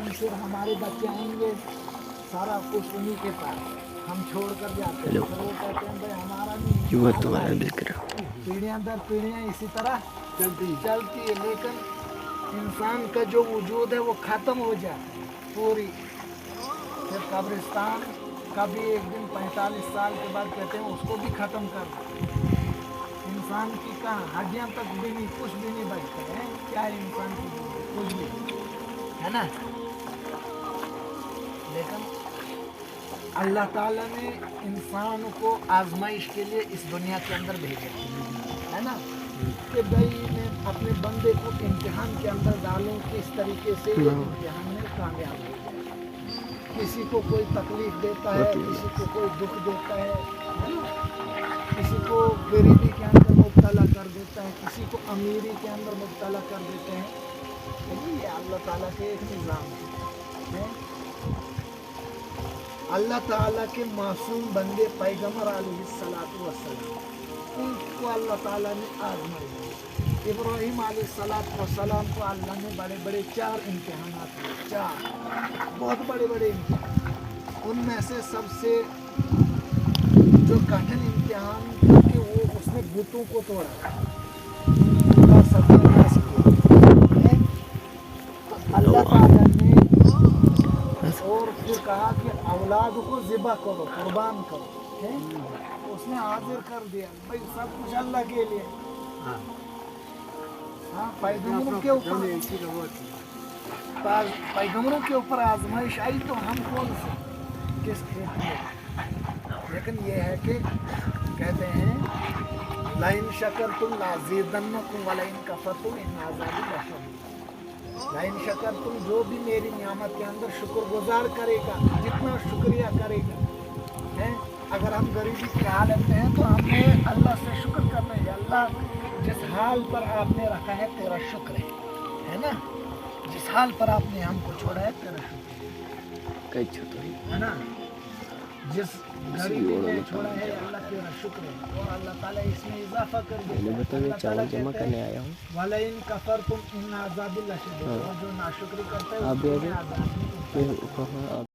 लेकिन फिर हमारे बच्चे आएंगे सारा कुछ उन्हीं के पास, हम छोड़ कर जाते हैं, फिर वो कहते हैं भाई हमारा नहीं, وہ تمہارا ذکر पीढ़ियाँ दर पीढ़ियाँ इसी तरह चलती है। लेकिन इंसान का जो वजूद है वो ख़त्म हो जाए पूरी, फिर कब्रिस्तान कभी एक दिन 45 साल के बाद कहते हैं उसको भी ख़त्म कर दो। इंसान की कहाँ हड्डियाँ तक भी नहीं, कुछ भी नहीं बचते हैं, क्या है इंसान की ज़िंदगी, कुछ भी है ना। लेकिन अल्लाह ताला ने इंसान को आजमाइश के लिए इस दुनिया के अंदर भेजा है ना, कि भाई मैं अपने बंदे को इम्तिहान के अंदर डालूं, किस तरीके से ये इम्तिहान में कामयाब हो जाए। किसी को कोई तकलीफ देता है, किसी को कोई दुख देता है ना? किसी को गरीबी के अंदर मुब्तला कर देता है, किसी को अमीरी के अंदर मुब्तला कर देते हैं। लेकिन ये अल्लाह ताला के एक निज़ाम है। अल्लाह ताला के मासूम बंदे पैगम्बर अलैहिस्सलातु वस्सलाम, उनको अल्लाह ताला ने आज़माया। इब्राहीम अलैहिस्सलातु वस्सलाम को अल्लाह ने बड़े बड़े 4 इम्तिहानात दिए, 4 बहुत बड़े बड़े इम्तिहान। उनमें से सबसे जो कठिन इम्तिहान था कि वो उसने बुतों को तोड़ा, उनका सत्यानाश किया। अल्लाह ताला ने और फिर कहा कि औलाद को ज़िबा करो, कुर्बान करो, है? उसने हाजिर कर दिया, भाई सब कुछ अल्लाह के लिए। हाँ, पैगम्बरों के ऊपर आजमाइश आई तो हम कौन से किस खेत में। लेकिन ये है कि कहते हैं लाइन शकरतुम लाज़ीदन्नकुम व लाइन कफरतुम इन अज़ाबी लशदीद। लाइन शकर तुम जो भी मेरी नियामत के अंदर शुक्रगुजार करेगा, जितना शुक्रिया करेगा, है? अगर हम गरीबी की हालत में हैं तो हमें अल्लाह से शुक्र करना है, अल्लाह जिस हाल पर आपने रखा है तेरा शुक्र है ना, जिस हाल पर आपने हमको छोड़ा है तेरा शुक्र है ना, जिस गरीबी में छोड़ा है अल्लाह तेरा शुक्र है। और अल्लाह ताला इसमें इजाफा कर दिया, चावल जमा करने आया हूँ। वलइन कफरतुम इन अज़ाबी लशदीद, और जो नाशुक्री करता है उसको मैं अज़ाब में